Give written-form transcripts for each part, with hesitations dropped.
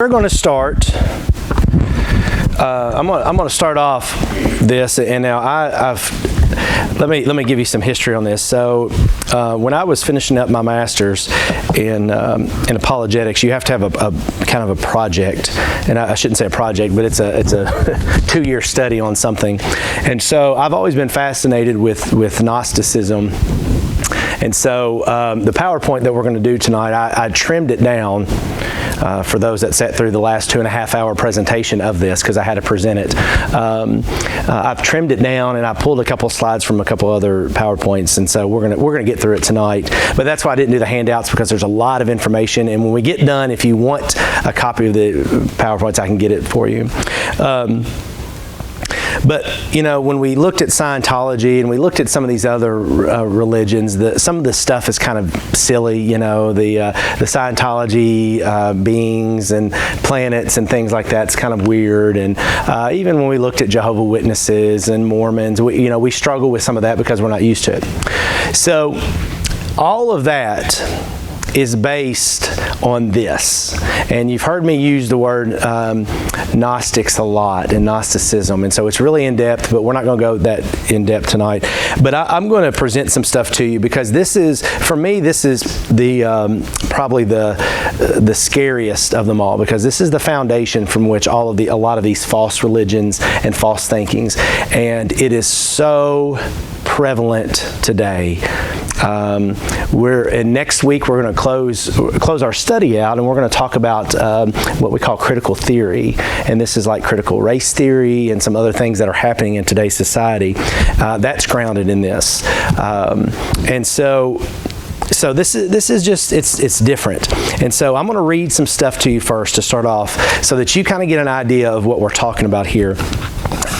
We're going to start. I'm going to start off this, and now let me give you some history on this. So, when I was finishing up my master's in apologetics, you have to have a kind of a project, and I shouldn't say a project, but it's a 2-year study on something. And so, I've always been fascinated with Gnosticism. And so, the PowerPoint that we're going to do tonight, I trimmed it down. For those that sat through the last 2.5-hour presentation of this, because I had to present it. I've trimmed it down, and I pulled a couple slides from a couple other PowerPoints, and so we're gonna get through it tonight. But that's why I didn't do the handouts, because there's a lot of information, and when we get done, if you want a copy of the PowerPoints, I can get it for you. But, you know, when we looked at Scientology and we looked at some of these other religions, some of the stuff is kind of silly, you know, the Scientology beings and planets and things like that. It's kind of weird. And even when we looked at Jehovah's Witnesses and Mormons, we struggle with some of that because we're not used to it. So all of that is based on this. And you've heard me use the word Gnostics a lot, and Gnosticism, and so it's really in-depth, but we're not going to go that in-depth tonight. But I'm going to present some stuff to you, because this is, for me, this is the probably the scariest of them all, because this is the foundation from which a lot of these false religions and false thinkings, and it is so prevalent today. Next week we're going to close our study out, and we're going to talk about what we call critical theory, and this is like critical race theory and some other things that are happening in today's society. That's grounded in this, and so this is just, it's different. And so I'm going to read some stuff to you first to start off, so that you kind of get an idea of what we're talking about here.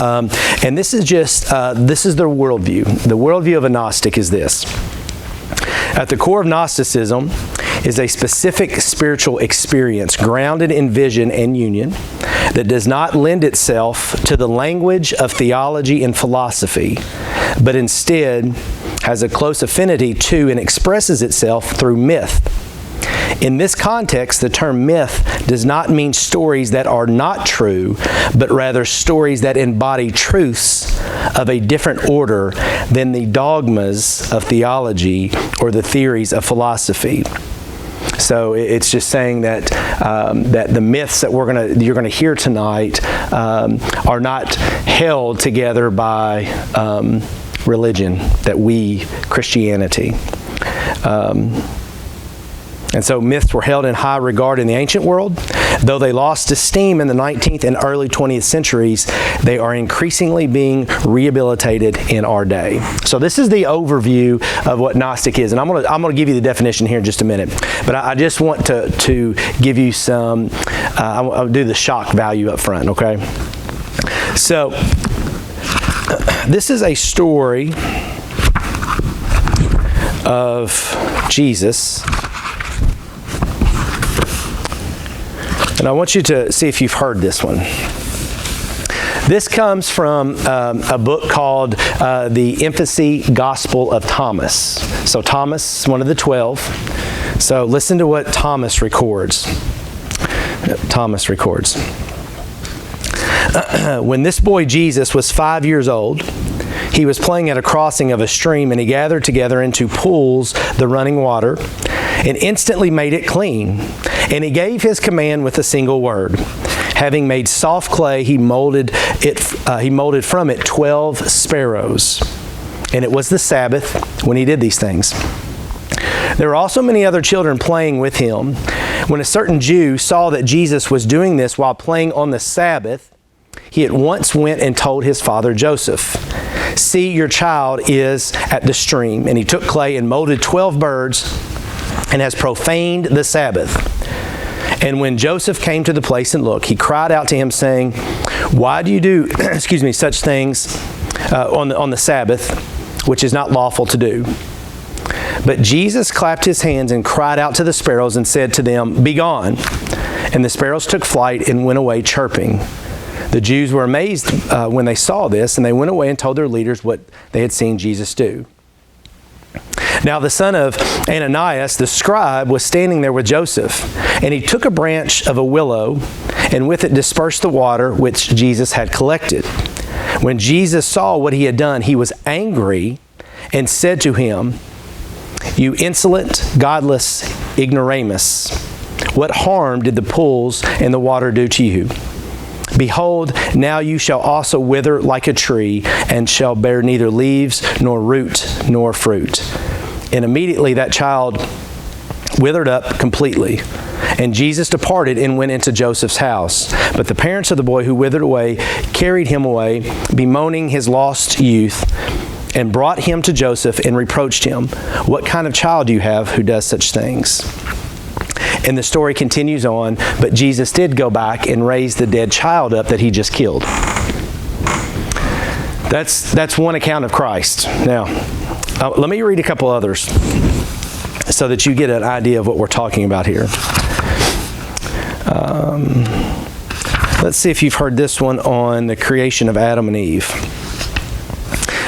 And this is just, this is their worldview. The worldview of a Gnostic is this. At the core of Gnosticism is a specific spiritual experience grounded in vision and union that does not lend itself to the language of theology and philosophy, but instead has a close affinity to and expresses itself through myth. In this context, the term myth does not mean stories that are not true, but rather stories that embody truths of a different order than the dogmas of theology or the theories of philosophy. So it's just saying that that the myths that you're gonna hear tonight are not held together by religion, Christianity. And so myths were held in high regard in the ancient world. Though they lost esteem in the 19th and early 20th centuries, they are increasingly being rehabilitated in our day. So this is the overview of what Gnostic is. And I'm gonna give you the definition here in just a minute. But I just want to give you some, I'll do the shock value up front, okay? So this is a story of Jesus. And I want you to see if you've heard this one. This comes from a book called The Infancy Gospel of Thomas. So Thomas, one of the 12. So listen to what Thomas records. When this boy Jesus was 5 years old, he was playing at a crossing of a stream, and he gathered together into pools the running water, and instantly made it clean. And he gave his command with a single word. Having made soft clay, he molded from it 12 sparrows. And it was the Sabbath when he did these things. There were also many other children playing with him. When a certain Jew saw that Jesus was doing this while playing on the Sabbath, he at once went and told his father Joseph, "See, your child is at the stream." And he took clay and molded 12 birds and has profaned the Sabbath. And when Joseph came to the place and looked, he cried out to him, saying, "Why do you do such things on the Sabbath, which is not lawful to do?" But Jesus clapped his hands and cried out to the sparrows and said to them, "Be gone." And the sparrows took flight and went away chirping. The Jews were amazed when they saw this, and they went away and told their leaders what they had seen Jesus do. Now the son of Ananias, the scribe, was standing there with Joseph, and he took a branch of a willow, and with it dispersed the water which Jesus had collected. When Jesus saw what he had done, he was angry and said to him, "You insolent, godless ignoramus, what harm did the pools and the water do to you? Behold, now you shall also wither like a tree, and shall bear neither leaves, nor root, nor fruit." And immediately that child withered up completely. And Jesus departed and went into Joseph's house. But the parents of the boy who withered away carried him away, bemoaning his lost youth, and brought him to Joseph and reproached him. "What kind of child do you have who does such things?" And the story continues on, but Jesus did go back and raise the dead child up that he just killed. That's one account of Christ. Now, let me read a couple others so that you get an idea of what we're talking about here. Let's see if you've heard this one on the creation of Adam and Eve.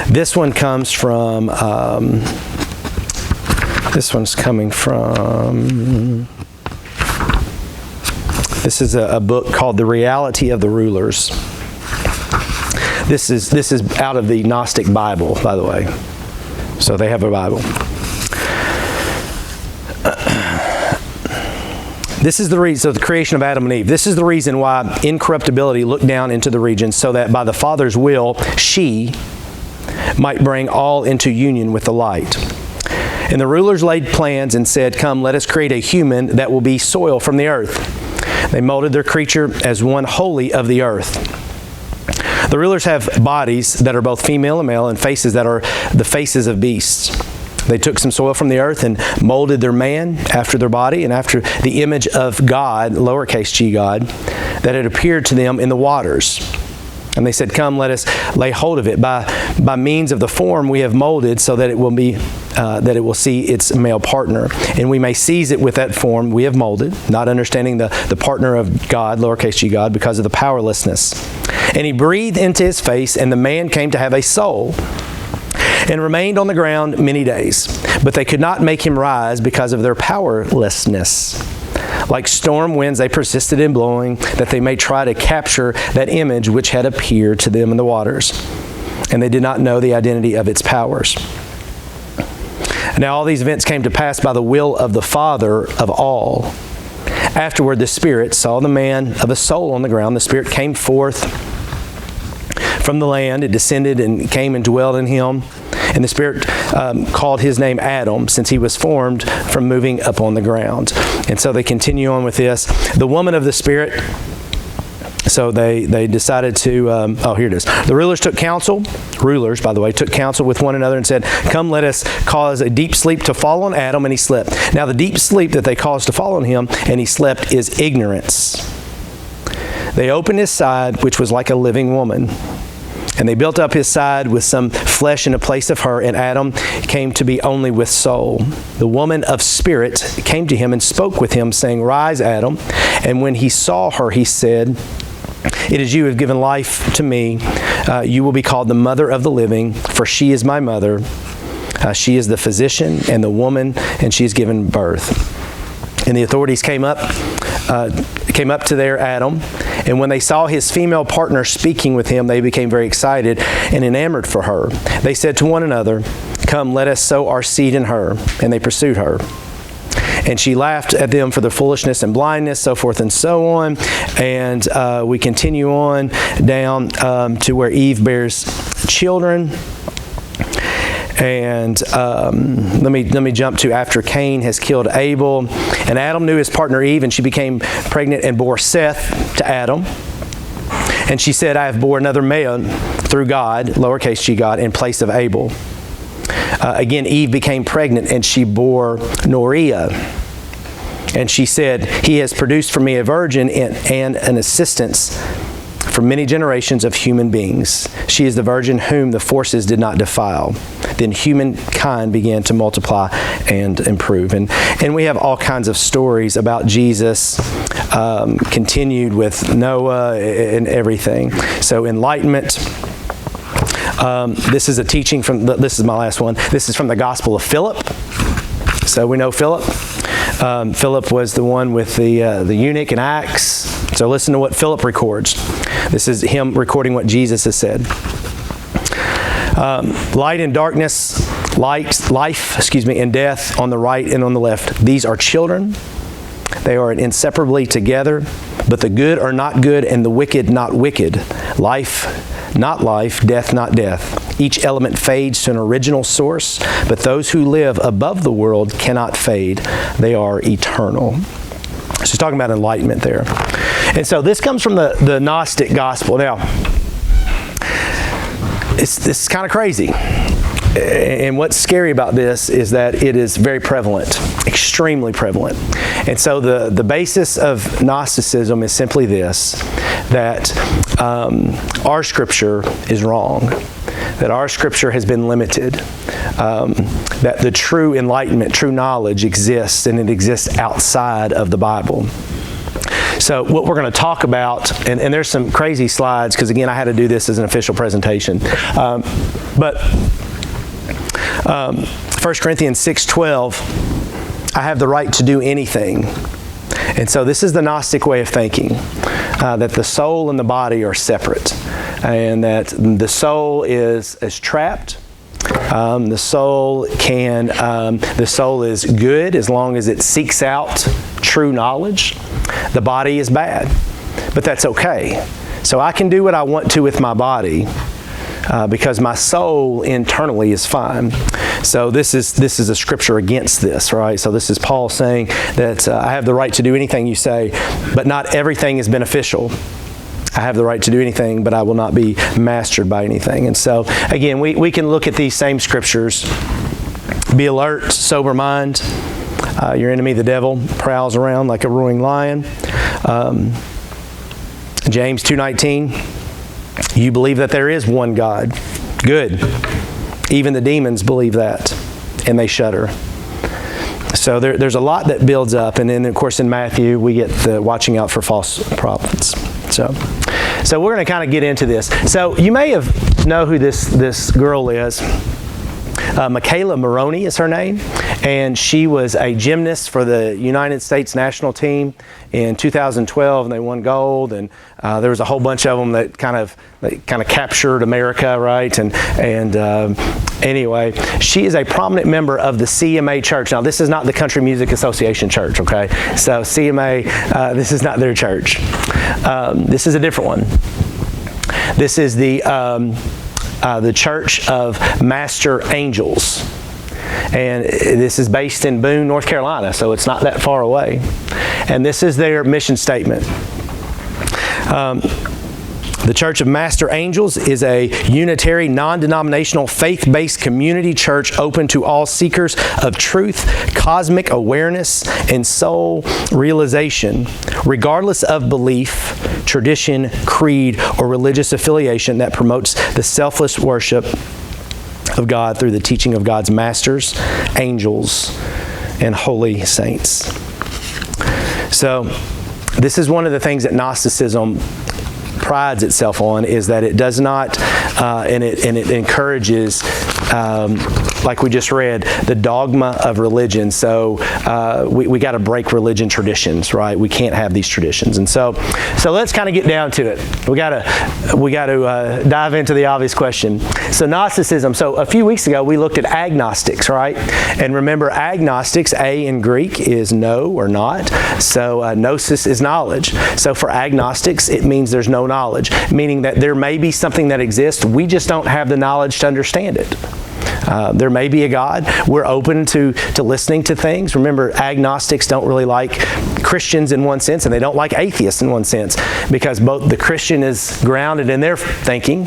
This one comes from, this one's coming from, this is a book called The Reality of the Rulers. This is out of the Gnostic Bible, by the way. So they have a Bible. This is the reason, so the creation of Adam and Eve. This is the reason why incorruptibility looked down into the regions, so that by the Father's will, she might bring all into union with the light. And the rulers laid plans and said, "Come, let us create a human that will be soil from the earth." They molded their creature as one wholly of the earth. The rulers have bodies that are both female and male, and faces that are the faces of beasts. They took some soil from the earth and molded their man after their body and after the image of God, lowercase g God, that had appeared to them in the waters. And they said, "Come, let us lay hold of it by means of the form we have molded, so that it will be that it will see its male partner, and we may seize it with that form we have molded, not understanding the partner of God, lowercase g God, because of the powerlessness." And he breathed into his face, and the man came to have a soul, and remained on the ground many days. But they could not make him rise because of their powerlessness. Like storm winds, they persisted in blowing, that they may try to capture that image which had appeared to them in the waters. And they did not know the identity of its powers. Now all these events came to pass by the will of the Father of all. Afterward the Spirit saw the man of a soul on the ground. The Spirit came forth from the land. It descended and came and dwelled in him. And the Spirit called his name Adam, since he was formed from moving upon the ground. And so they continue on with this. The woman of the Spirit, so they decided to, here it is. The rulers, by the way, took counsel with one another and said, "Come, let us cause a deep sleep to fall on Adam," and he slept. Now the deep sleep that they caused to fall on him, and he slept, is ignorance. They opened his side, which was like a living woman. And they built up his side with some flesh in a place of her, and Adam came to be only with soul. The woman of spirit came to him and spoke with him, saying, "Rise, Adam." And when he saw her, he said, "It is you who have given life to me. You will be called the mother of the living, for she is my mother. She is the physician and the woman, and she has given birth." And the authorities came up to their Adam, and when they saw his female partner speaking with him, they became very excited and enamored for her. They said to one another, "Come, let us sow our seed in her." And they pursued her. And she laughed at them for their foolishness and blindness, so forth and so on. And we continue on down to where Eve bears children. And let me jump to after Cain has killed Abel. And Adam knew his partner Eve, and she became pregnant and bore Seth to Adam. And she said, "I have bore another male through God," lowercase g God, in place of Abel. Again, Eve became pregnant, and she bore Noriah. And she said, "He has produced for me a virgin and an assistance for many generations of human beings. She is the virgin whom the forces did not defile." Then humankind began to multiply and improve. And we have all kinds of stories about Jesus, continued with Noah and everything. So enlightenment, This is a teaching from, this is my last one. This is from the Gospel of Philip. So we know Philip. Philip was the one with the eunuch in Acts. So listen to what Philip records. This is him recording what Jesus has said. Light and darkness, life, and death on the right and on the left. These are children. They are inseparably together, but the good are not good and the wicked not wicked. Life, not life, death, not death. Each element fades to an original source, but those who live above the world cannot fade. They are eternal. So he's talking about enlightenment there. And so this comes from the Gnostic gospel. Now, this is kind of crazy. And what's scary about this is that it is very prevalent, extremely prevalent. And so the basis of Gnosticism is simply this, that our Scripture is wrong, that our Scripture has been limited, that the true enlightenment, true knowledge exists, and it exists outside of the Bible. So what we're going to talk about, and there's some crazy slides, because again, I had to do this as an official presentation, but 1 Corinthians 6:12, I have the right to do anything. And so this is the Gnostic way of thinking, that the soul and the body are separate, and that the soul is trapped. The soul is good as long as it seeks out true knowledge. The body is bad, but that's okay. So I can do what I want to with my body, because my soul internally is fine. So this is a scripture against this, right? So this is Paul saying that I have the right to do anything you say, but not everything is beneficial. I have the right to do anything, but I will not be mastered by anything. And so, again, we can look at these same scriptures. Be alert, sober mind. Your enemy, the devil, prowls around like a roaring lion. James 2:19. You believe that there is one God. Good. Even the demons believe that, and they shudder. So there's a lot that builds up, and then of course in Matthew we get the watching out for false prophets. So we're going to kind of get into this. So you may know who this girl is. Michaela Maroney is her name, and she was a gymnast for the United States national team in 2012, and they won gold. And there was a whole bunch of them that kind of captured America, right? And anyway, she is a prominent member of the CMA Church. Now, this is not the Country Music Association Church, okay? So CMA, this is not their church. This is a different one. This is the Church of Master Angels. And this is based in Boone, North Carolina, so it's not that far away. And this is their mission statement. The Church of Master Angels is a unitary, non-denominational, faith-based community church open to all seekers of truth, cosmic awareness, and soul realization, regardless of belief, tradition, creed, or religious affiliation, that promotes the selfless worship of God through the teaching of God's masters, angels, and holy saints. So, this is one of the things that Gnosticism prides itself on, is that it does not, and it encourages, like we just read, the dogma of religion. So we got to break religion traditions, right? We can't have these traditions. And so let's kind of get down to it. We got to dive into the obvious question. So Gnosticism. So a few weeks ago we looked at agnostics, right? And remember, agnostics, A in Greek is no or not. So gnosis is knowledge. So for agnostics, it means there's no knowledge, meaning that there may be something that exists. We just don't have the knowledge to understand it. There may be a God. We're open to listening to things. Remember, agnostics don't really like Christians in one sense, and they don't like atheists in one sense, because both the Christian is grounded in their thinking,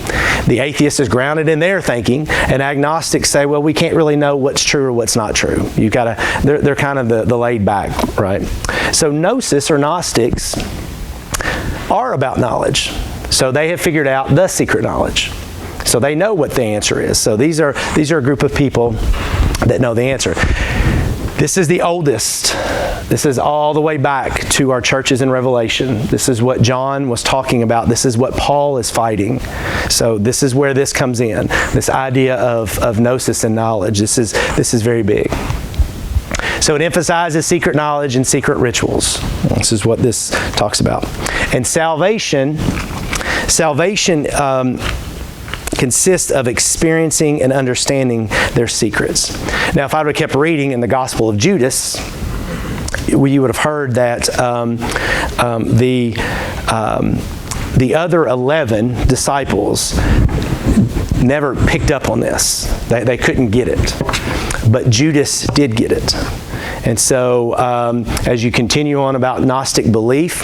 the atheist is grounded in their thinking, and agnostics say, well, we can't really know what's true or what's not true. They're kind of the laid back, right? So gnosis or Gnostics are about knowledge. So they have figured out the secret knowledge. So they know what the answer is. So these are a group of people that know the answer. This is the oldest. This is all the way back to our churches in Revelation. This is what John was talking about. This is what Paul is fighting. So this is where this comes in. This idea of gnosis and knowledge. This is very big. So it emphasizes secret knowledge and secret rituals. This is what this talks about. And salvation consists of experiencing and understanding their secrets. Now, if I would have kept reading in the Gospel of Judas, you would have heard that the other 11 disciples never picked up on this. They couldn't get it. But Judas did get it. And so as you continue on about Gnostic belief,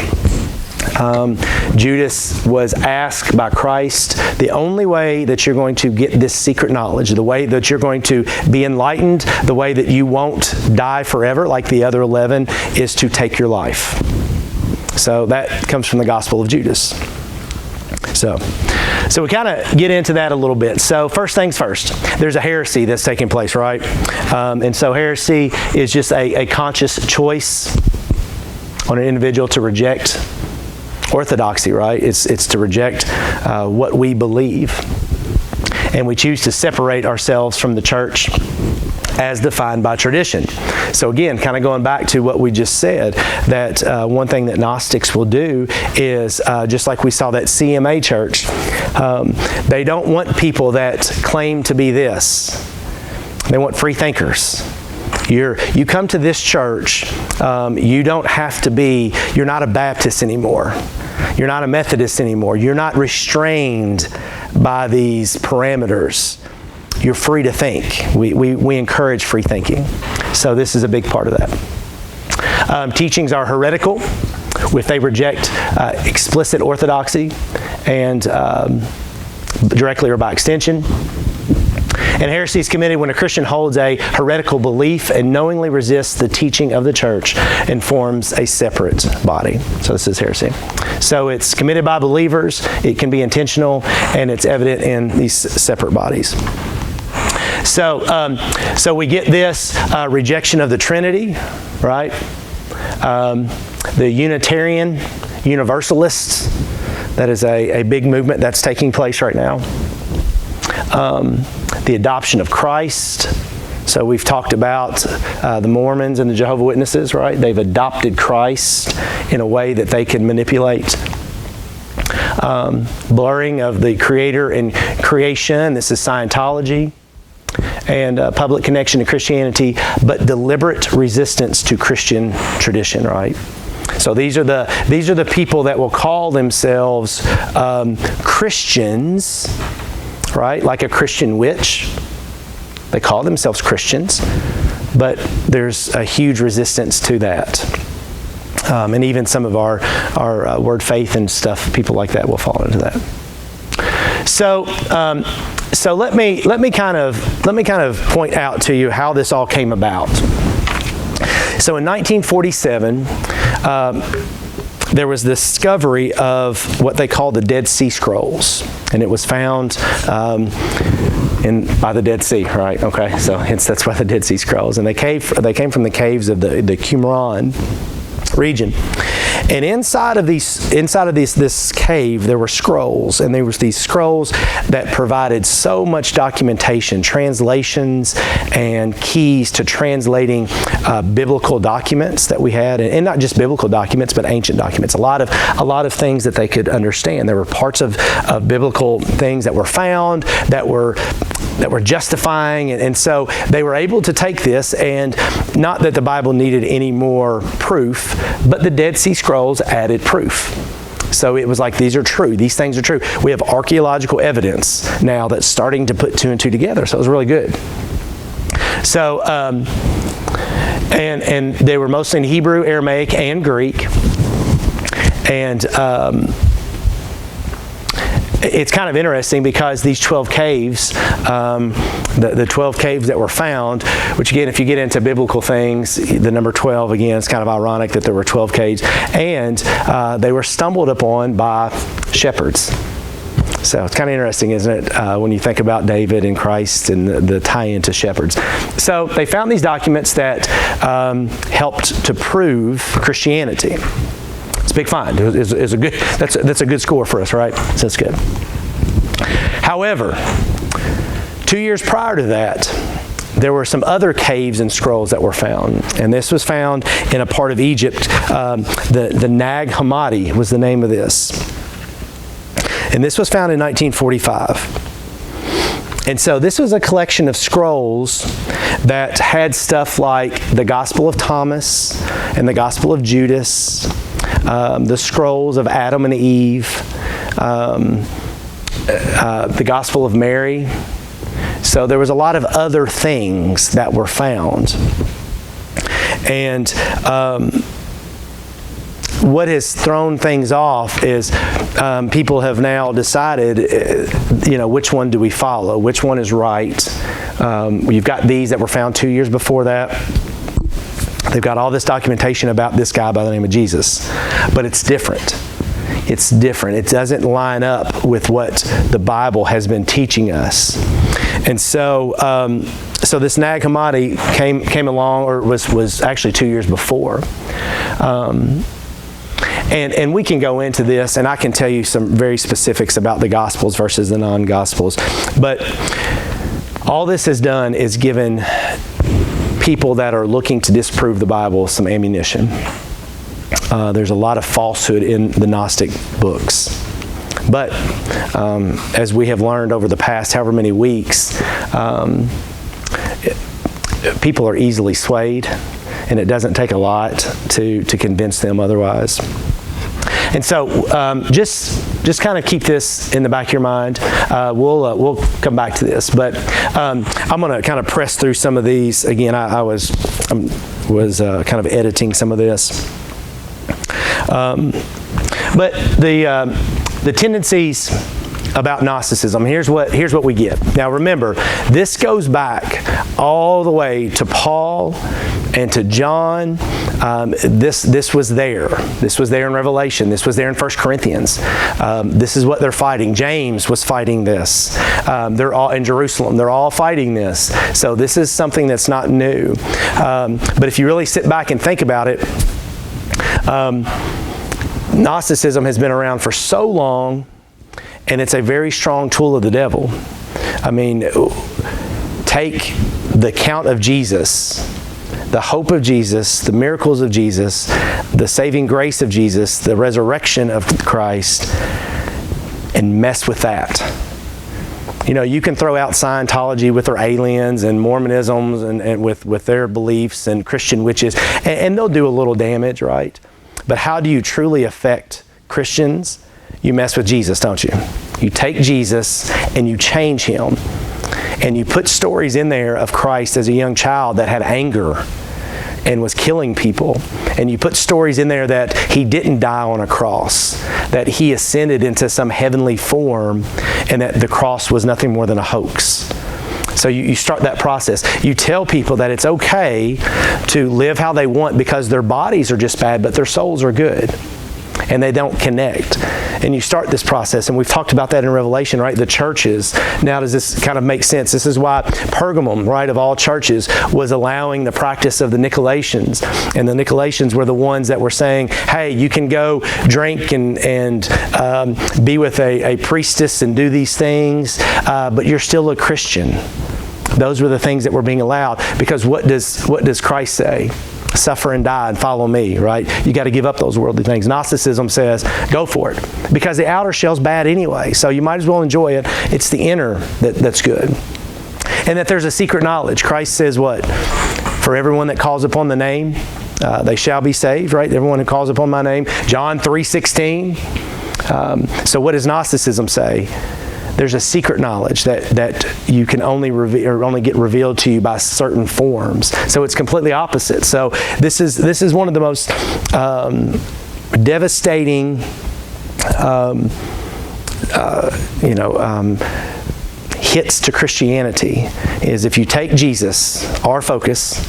Judas was asked by Christ, the only way that you're going to get this secret knowledge, the way that you're going to be enlightened, the way that you won't die forever like the other 11, is to take your life. So that comes from the Gospel of Judas. So we kind of get into that a little bit. So first things first, there's a heresy that's taking place, right? And so heresy is just a conscious choice on an individual to reject orthodoxy, right? It's to reject what we believe. And we choose to separate ourselves from the church as defined by tradition. So again, kind of going back to what we just said, that one thing that Gnostics will do is, just like we saw that CMA church, they don't want people that claim to be this. They want free thinkers. You come to this church, you don't have to be, you're not a Baptist anymore. You're not a Methodist anymore. You're not restrained by these parameters. You're free to think. We encourage free thinking. So this is a big part of that. Teachings are heretical if they reject explicit orthodoxy and directly or by extension. And heresy is committed when a Christian holds a heretical belief and knowingly resists the teaching of the church and forms a separate body. So this is heresy. So it's committed by believers, it can be intentional, and it's evident in these separate bodies. So we get this rejection of the Trinity, right? The Unitarian Universalists, that is a big movement that's taking place right now. The adoption of Christ. So we've talked about the Mormons and the Jehovah's Witnesses, right? They've adopted Christ in a way that they can manipulate. Blurring of the Creator and creation. This is Scientology. And public connection to Christianity, but deliberate resistance to Christian tradition, right? So these are the people that will call themselves Christians, right? Like a Christian witch. They call themselves Christians, but there's a huge resistance to that. And even some of our word faith and stuff, people like that will fall into that. So let me kind of point out to you how this all came about. So in 1947, there was the discovery of what they call the Dead Sea Scrolls, and it was found by the Dead Sea, right? Okay, so hence that's why the Dead Sea Scrolls, and they came from the caves of the Qumran region. And inside of this cave, there were scrolls, and there was these scrolls that provided so much documentation, translations, and keys to translating biblical documents that we had, and not just biblical documents, but ancient documents. A lot of things that they could understand. There were parts of biblical things that were found that were justifying, and so they were able to take this, and not that the Bible needed any more proof, but the Dead Sea Scrolls added proof. So it was like, these are true, these things are true. We have archaeological evidence now that's starting to put two and two together, so it was really good. So, and they were mostly in Hebrew, Aramaic, and Greek, and it's kind of interesting because these 12 caves, the 12 caves that were found, which again, if you get into biblical things, the number 12, again, it's kind of ironic that there were 12 caves, and they were stumbled upon by shepherds. So it's kind of interesting, isn't it, when you think about David and Christ and the tie-in to shepherds. So they found these documents that helped to prove Christianity. It's a big find. It's a good, that's a good score for us, right? So that's good. However, 2 years prior to that, there were some other caves and scrolls that were found. And this was found in a part of Egypt. The Nag Hammadi was the name of this. And this was found in 1945. And so this was a collection of scrolls that had stuff like the Gospel of Thomas and the Gospel of Judas, the scrolls of Adam and Eve, the Gospel of Mary. So there was a lot of other things that were found. And what has thrown things off is people have now decided, which one do we follow? Which one is right? You've got these that were found 2 years before that. They've got all this documentation about this guy by the name of Jesus. But it's different. It's different. It doesn't line up with what the Bible has been teaching us. And so this Nag Hammadi came along, or was actually 2 years before. And we can go into this, and I can tell you some very specifics about the Gospels versus the non-Gospels. But all this has done is given people that are looking to disprove the Bible some ammunition. There's a lot of falsehood in the Gnostic books. But as we have learned over the past however many weeks, people are easily swayed, and it doesn't take a lot to convince them otherwise. And so just kind of keep this in the back of your mind. We'll come back to this, but I'm going to kind of press through some of these. Again, I was kind of editing some of this. But the tendencies about Gnosticism, here's what we get. Now remember, this goes back all the way to Paul and to John. This was there. This was there in Revelation. This was there in 1 Corinthians. This is what they're fighting. James was fighting this. They're all in Jerusalem. They're all fighting this. So this is something that's not new. But if you really sit back and think about it, Gnosticism has been around for so long, and it's a very strong tool of the devil. I mean, take the count of Jesus, the hope of Jesus, the miracles of Jesus, the saving grace of Jesus, the resurrection of Christ, and mess with that. You can throw out Scientology with their aliens and Mormonisms and with their beliefs and Christian witches, and they'll do a little damage, right? But how do you truly affect Christians? You mess with Jesus, don't you? You take Jesus and you change him. And you put stories in there of Christ as a young child that had anger and was killing people. And you put stories in there that he didn't die on a cross, that he ascended into some heavenly form, and that the cross was nothing more than a hoax. So you start that process. You tell people that it's okay to live how they want because their bodies are just bad, but their souls are good. And they don't connect. And you start this process, and we've talked about that in Revelation, right? The churches. Now, does this kind of make sense? This is why Pergamum, right, of all churches, was allowing the practice of the Nicolaitans. And the Nicolaitans were the ones that were saying, hey, you can go drink and be with a priestess and do these things, but you're still a Christian. Those were the things that were being allowed. Because what does Christ say? Suffer and die and follow me, right? You got to give up those worldly things. Gnosticism says, go for it. Because the outer shell's bad anyway, so you might as well enjoy it. It's the inner that's good. And that there's a secret knowledge. Christ says what? For everyone that calls upon the name, they shall be saved, right? Everyone who calls upon my name. John 3:16. So what does Gnosticism say? There's a secret knowledge that you can only get revealed to you by certain forms. So it's completely opposite. So this is one of the most devastating, hits to Christianity is if you take Jesus, our focus,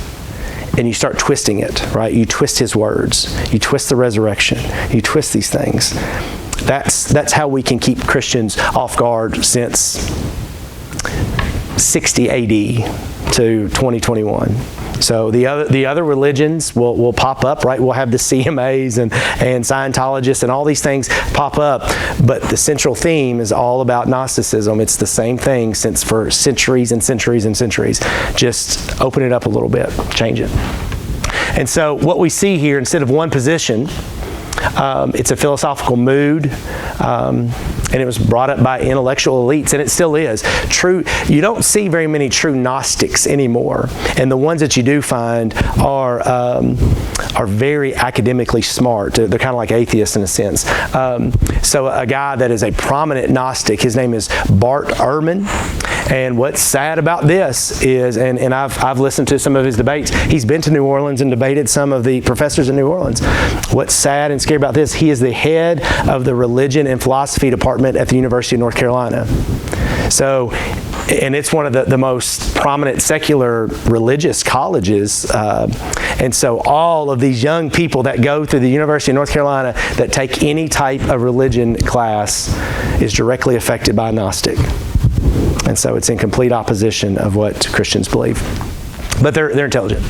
and you start twisting it, right? You twist his words. You twist the resurrection. You twist these things. that's how we can keep Christians off guard since 60 AD to 2021. So the other religions will pop up, right? We'll have the CMAs and Scientologists and all these things pop up, but the central theme is all about Gnosticism. It's the same thing for centuries and centuries and centuries. Just open it up a little bit, change it. And so what we see here, instead of one position, it's a philosophical mood, and it was brought up by intellectual elites, and it still is. You don't see very many true Gnostics anymore, and the ones that you do find are very academically smart. They're kind of like atheists in a sense. So a guy that is a prominent Gnostic, his name is Bart Ehrman, and what's sad about this is, and I've listened to some of his debates. He's been to New Orleans and debated some of the professors in New Orleans. What's sad and scary about this, he is the head of the religion and philosophy department at the University of North Carolina. So, and it's one of the most prominent secular religious colleges. And so all of these young people that go through the University of North Carolina that take any type of religion class is directly affected by Gnostic. And so it's in complete opposition of what Christians believe. But they're intelligent.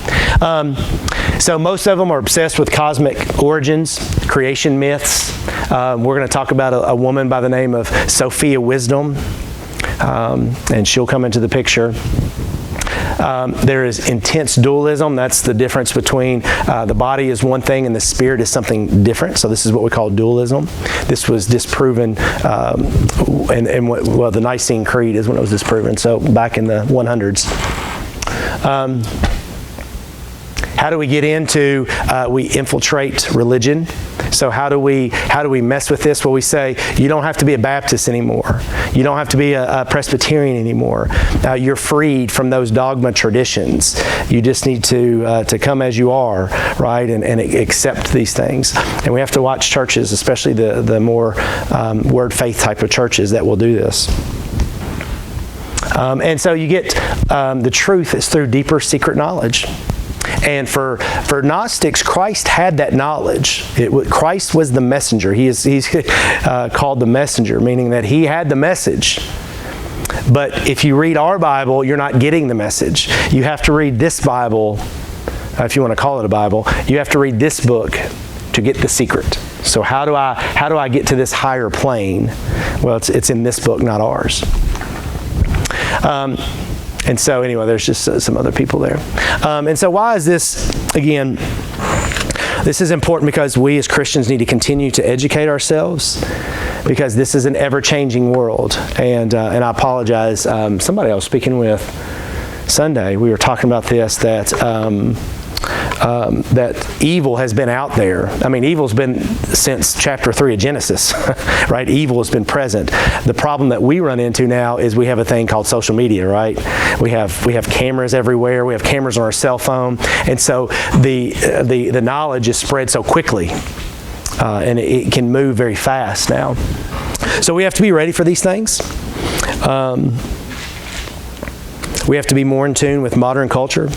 So most of them are obsessed with cosmic origins, creation myths. We're going to talk about a woman by the name of Sophia Wisdom, and she'll come into the picture. There is intense dualism. That's the difference between the body is one thing and the spirit is something different. So this is what we call dualism. This was disproven, the Nicene Creed is when it was disproven. So back in the 100s. How do we get into? We infiltrate religion. So how do we mess with this? Well, we say you don't have to be a Baptist anymore. You don't have to be a Presbyterian anymore. You're freed from those dogma traditions. You just need to come as you are, right, and accept these things. And we have to watch churches, especially the more word faith type of churches that will do this. And so you get the truth is through deeper secret knowledge. And for Gnostics, Christ had that knowledge. Christ was the messenger. He's called the messenger, meaning that he had the message. But if you read our Bible, you're not getting the message. You have to read this Bible, if you want to call it a Bible. You have to read this book to get the secret. So how do I get to this higher plane? Well, it's in this book, not ours. And so anyway, there's just some other people there. And so why is this, again, this is important because we as Christians need to continue to educate ourselves because this is an ever-changing world. And I apologize. Somebody I was speaking with Sunday, we were talking about this, that evil has been out there. I mean, evil's been since chapter 3 of Genesis, right? Evil has been present. The problem that we run into now is we have a thing called social media, right? We have cameras everywhere. We have cameras on our cell phone, and so the knowledge is spread so quickly, and it can move very fast now. So we have to be ready for these things. We have to be more in tune with modern culture.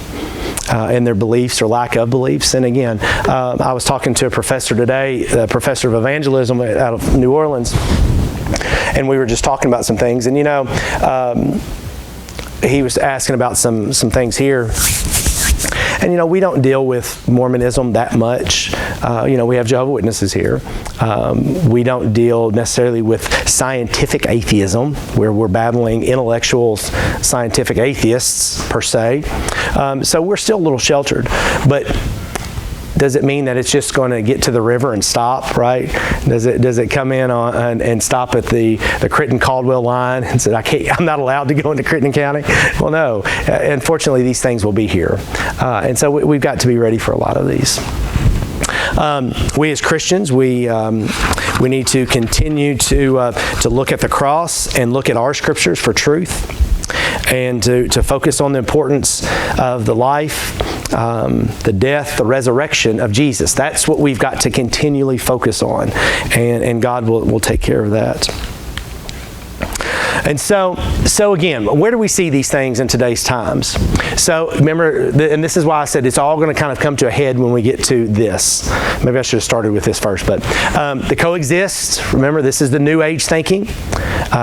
And their beliefs or lack of beliefs. And again, I was talking to a professor today, a professor of evangelism out of New Orleans, and we were just talking about some things. And he was asking about some things here. And we don't deal with Mormonism that much. We have Jehovah's Witnesses here. We don't deal necessarily with scientific atheism, where we're battling intellectual scientific atheists per se. So we're still a little sheltered. But does it mean that it's just going to get to the river and stop, right? Does it come in and stop at the Crittenden Caldwell line and say, I'm not allowed to go into Crittenden County? Well, no. Unfortunately, these things will be here. And so we've got to be ready for a lot of these. We as Christians, we need to continue to look at the cross and look at our scriptures for truth, and to focus on the importance of the life, the death, the resurrection of Jesus. That's what we've got to continually focus on, and God will take care of that. And so again, where do we see these things in today's times? So remember, and this is why I said it's all going to kind of come to a head when we get to this. Maybe I should have started with this first, but the coexist. Remember, this is the New Age thinking.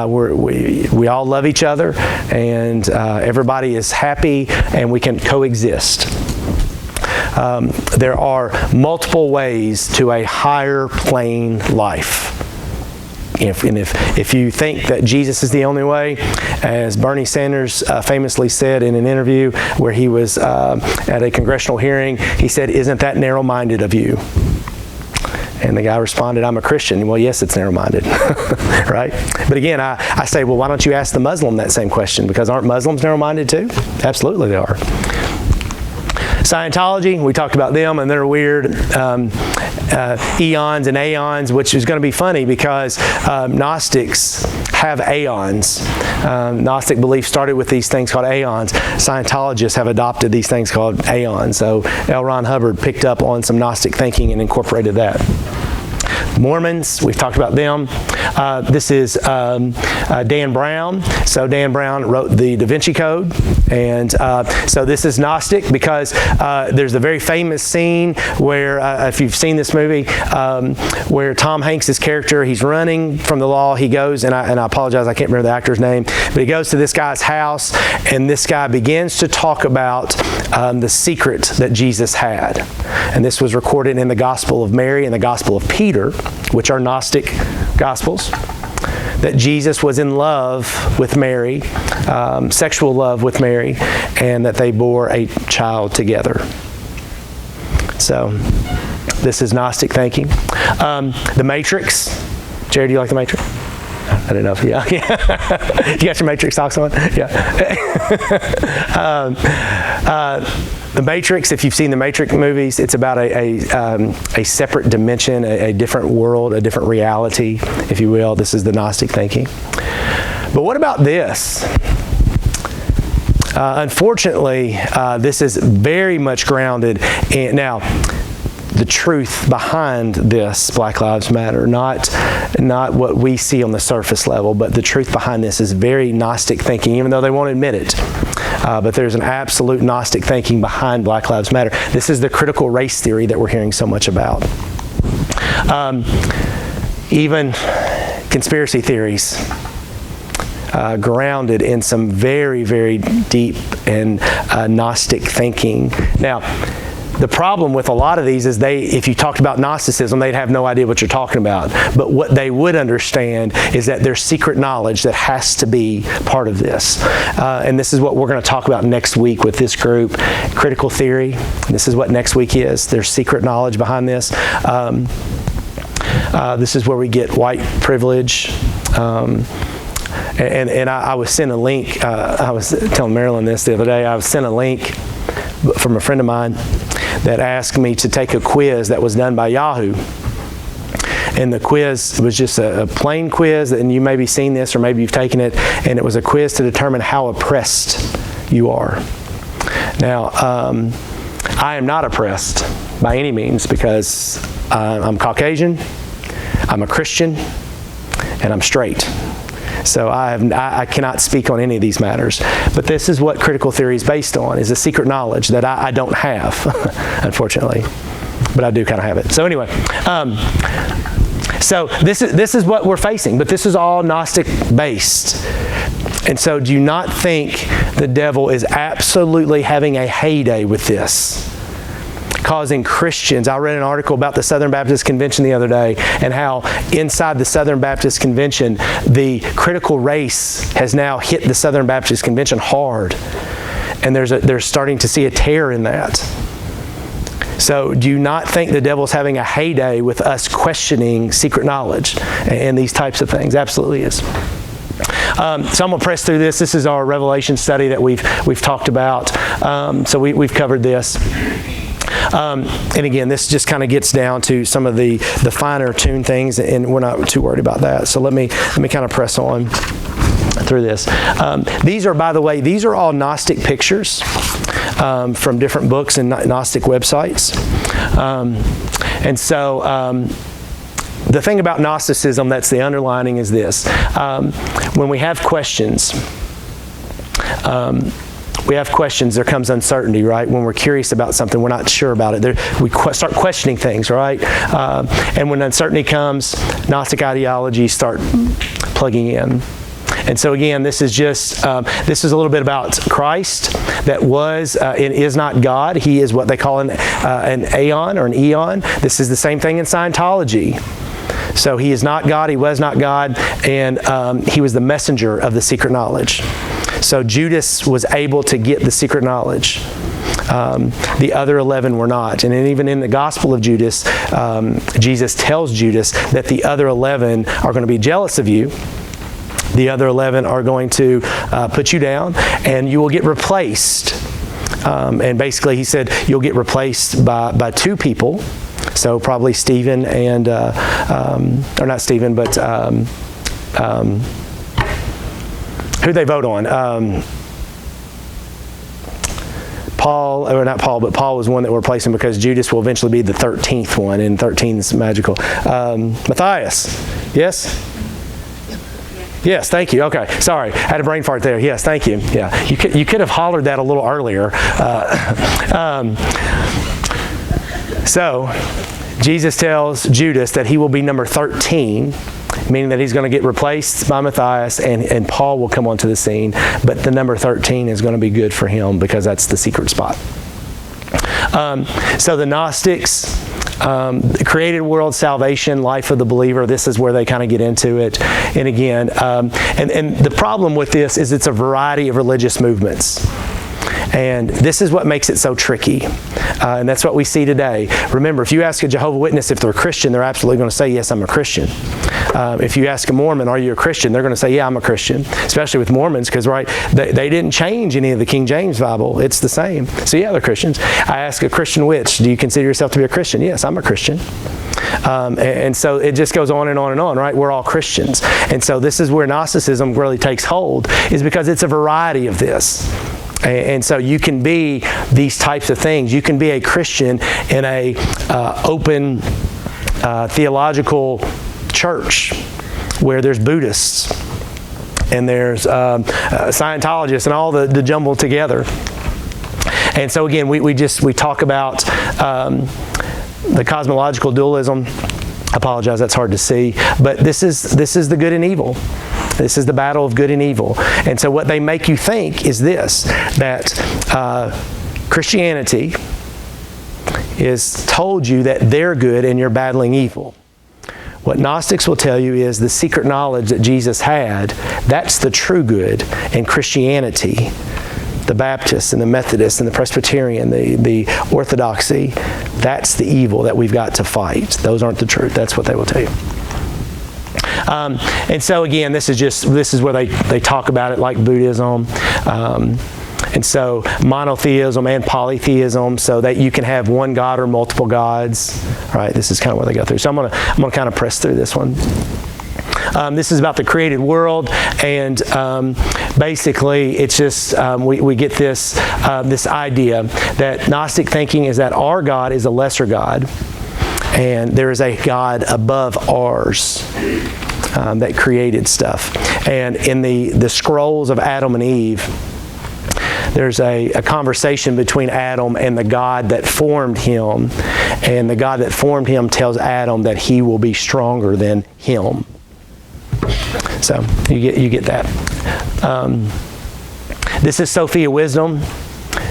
We all love each other, and everybody is happy, and we can coexist. There are multiple ways to a higher plane life. If you think that Jesus is the only way, as Bernie Sanders famously said in an interview where he was at a congressional hearing, he said, "Isn't that narrow-minded of you?" And the guy responded, "I'm a Christian." Well, yes, it's narrow-minded, right? But again, I say, well, why don't you ask the Muslim that same question? Because aren't Muslims narrow-minded too? Absolutely they are. Scientology, we talked about them, and they're weird eons and aeons, which is going to be funny because Gnostics have aeons. Gnostic belief started with these things called aeons. Scientologists have adopted these things called aeons. So L. Ron Hubbard picked up on some Gnostic thinking and incorporated that. Mormons, we've talked about them. This is Dan Brown. So Dan Brown wrote the Da Vinci Code. And so this is Gnostic because there's a very famous scene where, if you've seen this movie, where Tom Hanks' character, he's running from the law. He goes, and I apologize, I can't remember the actor's name, but he goes to this guy's house, and this guy begins to talk about the secret that Jesus had. And this was recorded in the Gospel of Mary and the Gospel of Peter, which are Gnostic Gospels, that Jesus was in love with Mary, sexual love with Mary, and that they bore a child together. So this is Gnostic thinking. The Matrix. Jerry, do you like the Matrix? I don't know if you got your Matrix socks on? Yeah. The Matrix, if you've seen the Matrix movies, it's about a separate dimension, a different world, a different reality, if you will. This is the Gnostic thinking. But what about this? Unfortunately, this is very much grounded in, now, the truth behind this Black Lives Matter, not what we see on the surface level, but the truth behind this is very Gnostic thinking, even though they won't admit it. But there's an absolute Gnostic thinking behind Black Lives Matter. This is the critical race theory that we're hearing so much about. Even conspiracy theories grounded in some very, very deep and Gnostic thinking. Now, the problem with a lot of these is if you talked about Gnosticism, they'd have no idea what you're talking about. But what they would understand is that there's secret knowledge that has to be part of this. And this is what we're going to talk about next week with this group, critical theory. This is what next week is. There's secret knowledge behind this. This is where we get white privilege. And I was sent a link. I was telling Marilyn this the other day. I was sent a link from a friend of mine that asked me to take a quiz that was done by Yahoo. And the quiz was just a plain quiz, and you may be seen this or maybe you've taken it, and it was a quiz to determine how oppressed you are. Now, I am not oppressed by any means because I'm Caucasian, I'm a Christian, and I'm straight. So I cannot speak on any of these matters. But this is what critical theory is based on, is a secret knowledge that I don't have, unfortunately. But I do kind of have it. So anyway, so this is what we're facing. But this is all Gnostic based. And so do not think the devil is absolutely having a heyday with this, causing Christians. I read an article about the Southern Baptist Convention the other day and how inside the Southern Baptist Convention, the critical race has now hit the Southern Baptist Convention hard. And they're starting to see a tear in that. So do not think the devil's having a heyday with us questioning secret knowledge and these types of things. Absolutely is. So I'm going to press through this. This is our Revelation study that we've talked about. So we've covered this. And again, this just kind of gets down to some of the finer tuned things, and we're not too worried about that. So let me kind of press on through this. These are, by the way, these are all Gnostic pictures from different books and Gnostic websites. And so the thing about Gnosticism that's the underlining is this. When we have questions, there comes uncertainty, right? When we're curious about something, we're not sure about it. We start questioning things, right? And when uncertainty comes, Gnostic ideologies start plugging in. And so again, this is just, this is a little bit about Christ that was and is not God. He is what they call an aeon or an eon. This is the same thing in Scientology. So he is not God, he was not God, and he was the messenger of the secret knowledge. So Judas was able to get the secret knowledge. The other 11 were not. And then even in the Gospel of Judas, Jesus tells Judas that the other 11 are going to be jealous of you. The other 11 are going to put you down, and you will get replaced. And basically he said you'll get replaced by two people. So probably Stephen and, or not Stephen, but who'd they vote on? Paul, or not Paul, but Paul was one that we're replacing because Judas will eventually be the 13th one, and 13 is magical. Matthias, yes? Yes, thank you. Okay, sorry, I had a brain fart there. Yes, thank you. Yeah, you could have hollered that a little earlier. So, Jesus tells Judas that he will be number 13, meaning that he's going to get replaced by Matthias, and Paul will come onto the scene. But the number 13 is going to be good for him because that's the secret spot. So the Gnostics, created world, salvation, life of the believer, this is where they kind of get into it. And again, and the problem with this is it's a variety of religious movements. And this is what makes it so tricky. And that's what we see today. Remember, if you ask a Jehovah's Witness if they're a Christian, they're absolutely going to say, yes, I'm a Christian. If you ask a Mormon, are you a Christian? They're going to say, yeah, I'm a Christian. Especially with Mormons, because right, they didn't change any of the King James Bible. It's the same. So yeah, they're Christians. I ask a Christian witch, do you consider yourself to be a Christian? Yes, I'm a Christian. And so it just goes on and on and on, right? We're all Christians. And so this is where Gnosticism really takes hold, is because it's a variety of this. And so you can be these types of things. You can be a Christian in a open theological church where there's Buddhists and there's Scientologists and all the jumble together. And so again, we talk about the cosmological dualism. I apologize, that's hard to see, but this is the good and evil. This is the battle of good and evil. And so what they make you think is this, that Christianity is told you that they're good and you're battling evil. What Gnostics will tell you is the secret knowledge that Jesus had, that's the true good. And Christianity, the Baptists and the Methodists and the Presbyterian, the Orthodoxy, that's the evil that we've got to fight. Those aren't the truth. That's what they will tell you. And so again, this is where they talk about it like Buddhism. And so monotheism and polytheism, so that you can have one God or multiple gods. Right? This is kind of what they go through. So I'm gonna kind of press through this one. This is about the created world, and basically it's just we get this idea that Gnostic thinking is that our God is a lesser God, and there is a God above ours that created stuff. And in the scrolls of Adam and Eve, there's a conversation between Adam and the God that formed him, and the God that formed him tells Adam that he will be stronger than him. So you get that. This is Sophia Wisdom.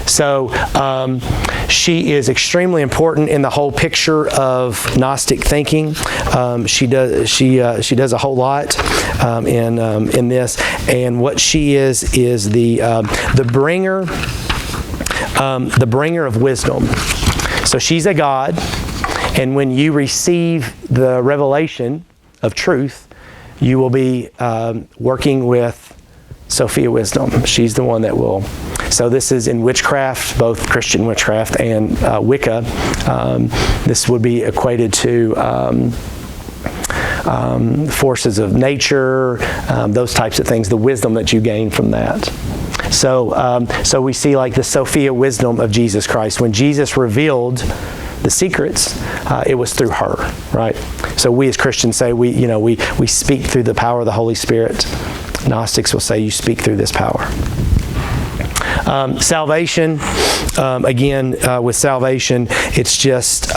So she is extremely important in the whole picture of Gnostic thinking. She does a whole lot in this, and what she is the bringer of wisdom. So she's a god, and when you receive the revelation of truth, you will be working with Sophia Wisdom. She's the one that will. So this is in witchcraft, both Christian witchcraft and Wicca. This would be equated to forces of nature, those types of things, the wisdom that you gain from that. So we see like the Sophia Wisdom of Jesus Christ. When Jesus revealed the secrets, it was through her, right? So we as Christians say we speak through the power of the Holy Spirit. Gnostics will say you speak through this power. Salvation, again, with salvation, it's just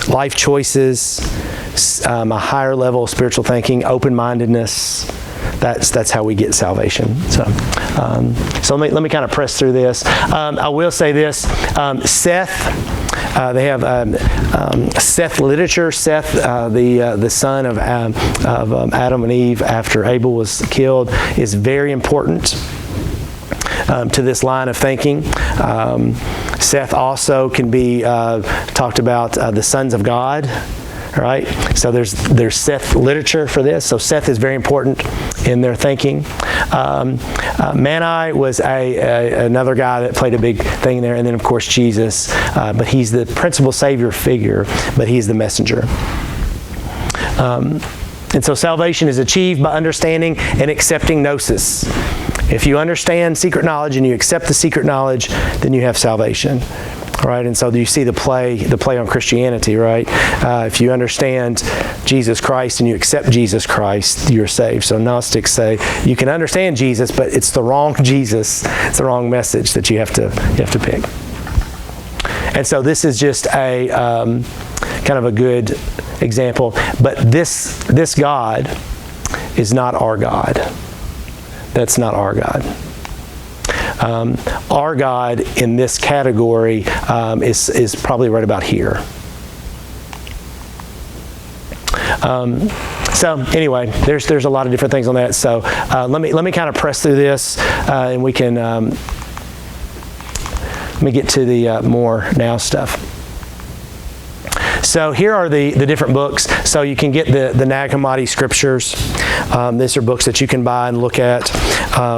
life choices, a higher level of spiritual thinking, open-mindedness. That's how we get salvation. So let me kind of press through this. I will say this: Seth. They have Seth literature. Seth, the son of Adam and Eve after Abel was killed, is very important to this line of thinking. Seth also can be talked about the sons of God. Right? So there's Seth literature for this. So Seth is very important in their thinking. Mani was another guy that played a big thing there. And then, of course, Jesus. But he's the principal Savior figure, but he's the messenger. And so salvation is achieved by understanding and accepting gnosis. If you understand secret knowledge and you accept the secret knowledge, then you have salvation. Right, and so you see the play on Christianity, right? If you understand Jesus Christ and you accept Jesus Christ, you're saved. So Gnostics say you can understand Jesus, but it's the wrong Jesus. It's the wrong message that you have to pick. And so this is just a kind of a good example. But this God is not our God. That's not our God. Our God in this category is probably right about here. So anyway, there's a lot of different things on that. So let me kind of press through this, and we can let me get to the more now stuff. So here are the different books. So you can get the Nag Hammadi scriptures. These are books that you can buy and look at.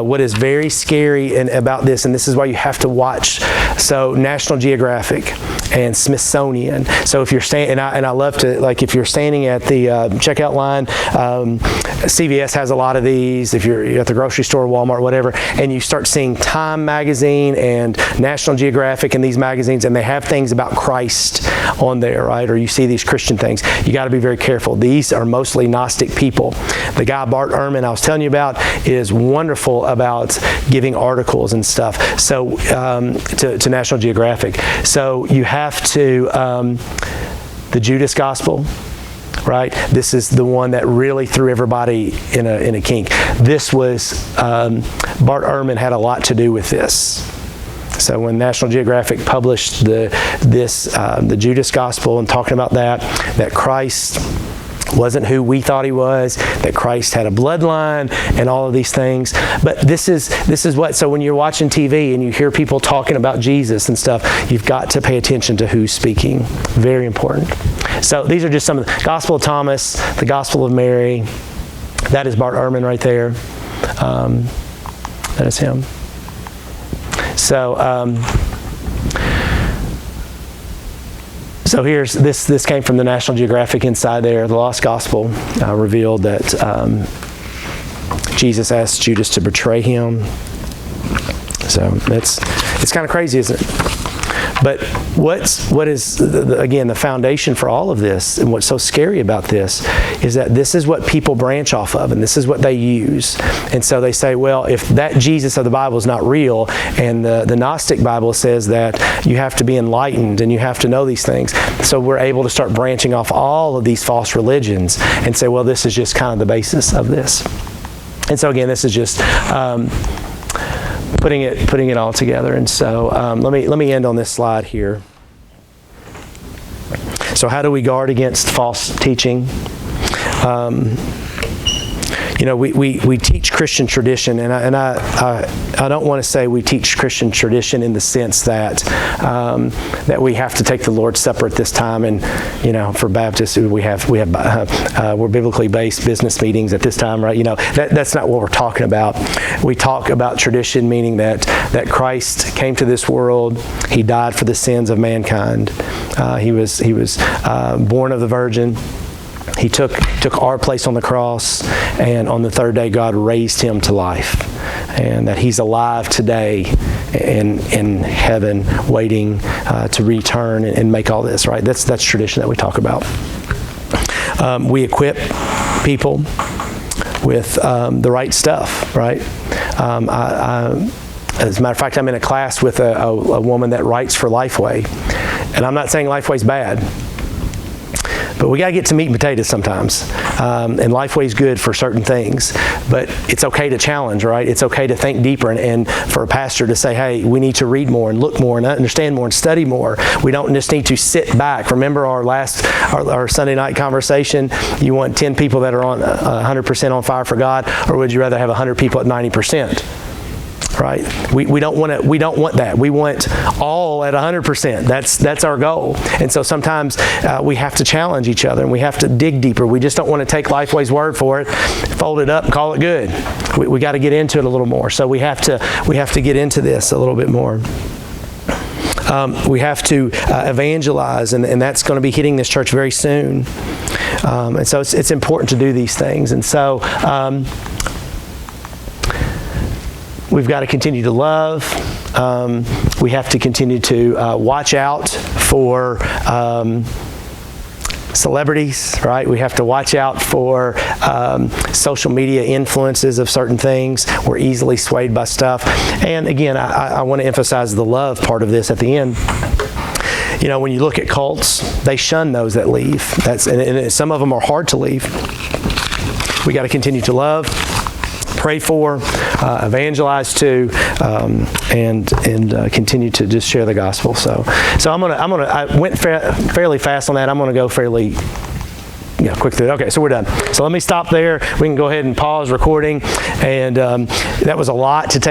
What is very scary about this, and this is why you have to watch, so National Geographic and Smithsonian. So if you're standing, and I love to, like if you're standing at the checkout line, CVS has a lot of these. If you're at the grocery store, Walmart, whatever, and you start seeing Time magazine and National Geographic and these magazines, and they have things about Christ on there, right? Or you see these Christian things. You got to be very careful. These are mostly Gnostic people. The guy Bart Ehrman I was telling you about is wonderful about giving articles and stuff. So to National Geographic. So you have to the Judas Gospel. Right? This is the one that really threw everybody in a kink. This was Bart Ehrman had a lot to do with this. So when National Geographic published the Judas Gospel and talking about that Christ wasn't who we thought he was, that Christ had a bloodline and all of these things. But this is what, so when you're watching TV and you hear people talking about Jesus and stuff, you've got to pay attention to who's speaking. Very important. So these are just some of the Gospel of Thomas, the Gospel of Mary. That is Bart Ehrman right there. That is him. So here's this came from the National Geographic inside there. The Lost Gospel revealed that Jesus asked Judas to betray him. So it's kind of crazy, isn't it? But what is again the foundation for all of this, and what's so scary about this, is that this is what people branch off of, and this is what they use. And so they say, well, if that Jesus of the Bible is not real, and the Gnostic Bible says that you have to be enlightened and you have to know these things, so we're able to start branching off all of these false religions and say, well, this is just kind of the basis of this. And so again, this is just putting it all together. And so let me end on this slide here. So how do we guard against false teaching? We teach Christian tradition, and I don't want to say we teach Christian tradition in the sense that that we have to take the Lord's Supper at this time, and for Baptists we're biblically based business meetings at this time, right? That's not what we're talking about. We talk about tradition, meaning that Christ came to this world, He died for the sins of mankind. He was born of the Virgin. He took our place on the cross, and on the third day God raised Him to life. and that He's alive today in heaven, waiting to return and make all this, right? That's tradition that we talk about. We equip people with the right stuff, right? As a matter of fact, I'm in a class with a woman that writes for Lifeway, and I'm not saying Lifeway's bad, but we got to get to meat and potatoes sometimes. And Lifeway's good for certain things, but it's okay to challenge, right? It's okay to think deeper, and for a pastor to say, hey, we need to read more and look more and understand more and study more. We don't just need to sit back. Remember our Sunday night conversation? You want 10 people that are on 100% on fire for God, or would you rather have 100 people at 90%? Right? We don't want that. We want all at 100%. That's our goal. And so sometimes we have to challenge each other, and we have to dig deeper. We just don't want to take Lifeway's word for it, fold it up, and call it good. We got to get into it a little more. So we have to get into this a little bit more. We have to evangelize, and that's going to be hitting this church very soon. And so it's important to do these things. And so we've got to continue to love. We have to continue to watch out for celebrities, right? We have to watch out for social media influences of certain things. We're easily swayed by stuff. And again, I want to emphasize the love part of this at the end. You know, when you look at cults, they shun those that leave. And some of them are hard to leave. We got to continue to love, pray for, evangelize to, and continue to just share the gospel. So I went fairly fast on that. I'm gonna go fairly quick through it. Okay, so we're done. So let me stop there. We can go ahead and pause recording, and that was a lot to take.